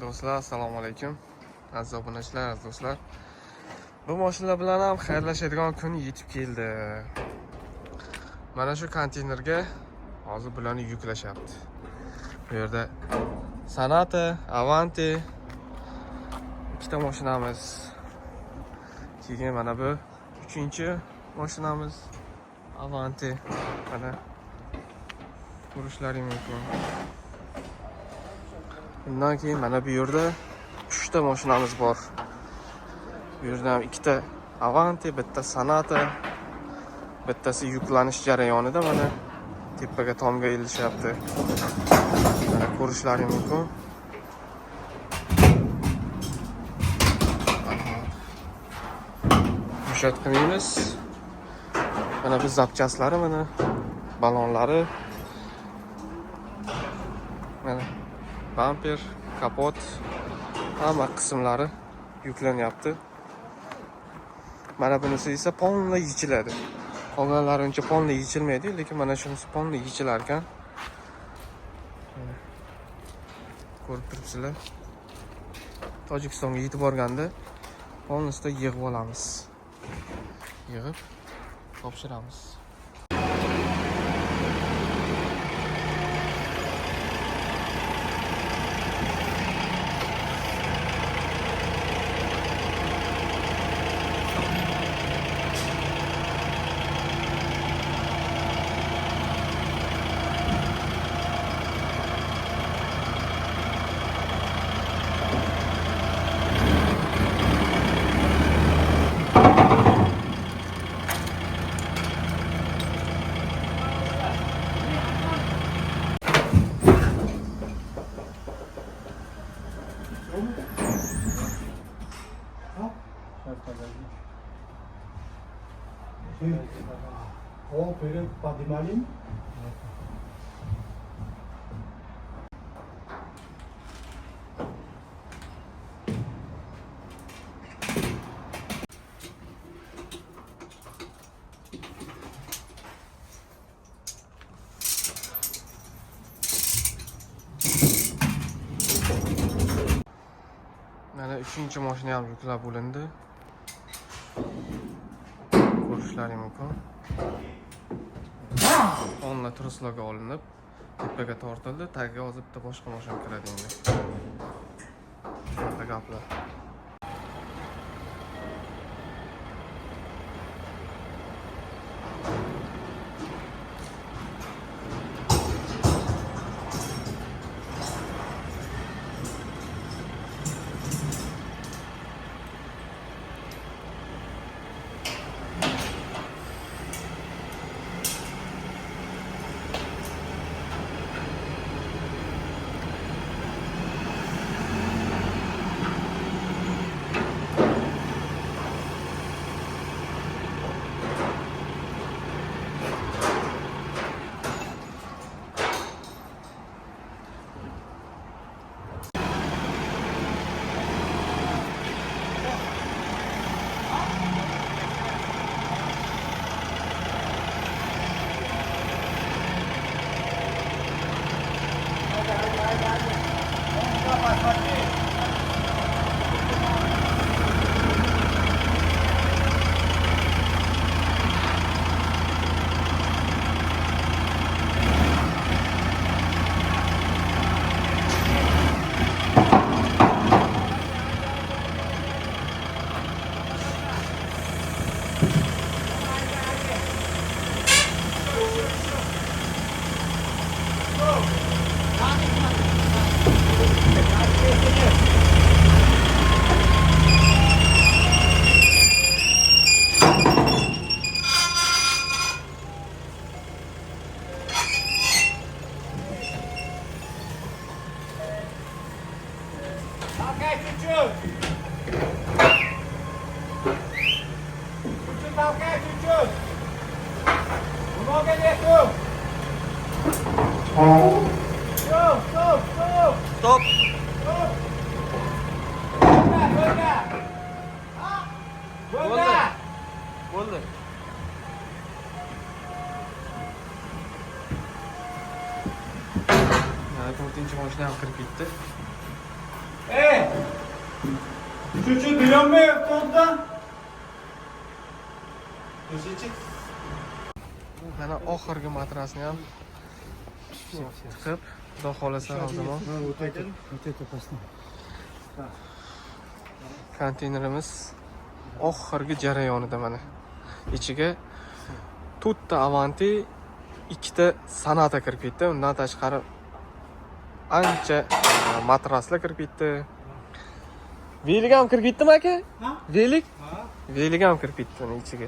Do'stlar, assalomu alaykum. Aziz obunachilar, aziz do'stlar. Bu mashina bilan ham xayrlashadigan kun yetib keldi. Mana shu konteynerga hozir bularni yuklashyapti. Bu yerda Sonata, Avanti ikkita mashinamiz. Keyin mana bu uchinchi mashinamiz Avanti. Mana ko'rishlaring mumkin. Bundan keyin mana bu yerda 3 ta mashinamiz bor. Bu yerda ham ikkita Avanti, bitta Sonata, bittasi yuklanish jarayonida mana tepaga tomga ilishyapti. Mana ko'rishlaring mumkin. Yumshatqimiz. Mana bu zapchastlari, mana balonlari. Mana bamper, kapot, hamma qismlari yuklanyapti. Mana bunisi esa polni yechiladi. Qolganlari uncha polni yechilmaydi, lekin mana shunisi polni yechilar ekan. Ko'rib turibsizlar. Tojikistonga yetib borganda polnisida yig'ib olamiz. Yig'ib topshiramiz. Oh, pero Patimalin. Mana 3-chi mashina ham yuklab bo'lindi. Ko'rishlaring mumkin. Onla troslarga olinib, tepaga tortildi. Tagiga hozir bitta boshqa mashina kiradi endi. Shunaqa gaplar. Stop. Bo'ldi. Mana 4-chi mashina ham kirib ketdi. Şu dilanmayapti orada. Mana oxirgi matrasni ham tiqib, xudo xolasa har zaman Вот это посмотри. konteynerimiz oxirgi jarayonida mana. Ichiga to'rtta Avanti, ikkita Sonata kirib ketdi. Undan tashqari ancha matraslar kirib ketdi. Velik ham kirib ketdimi aka? Ha? Velik? Ha? Velik ham kirib ketdi uni ichiga.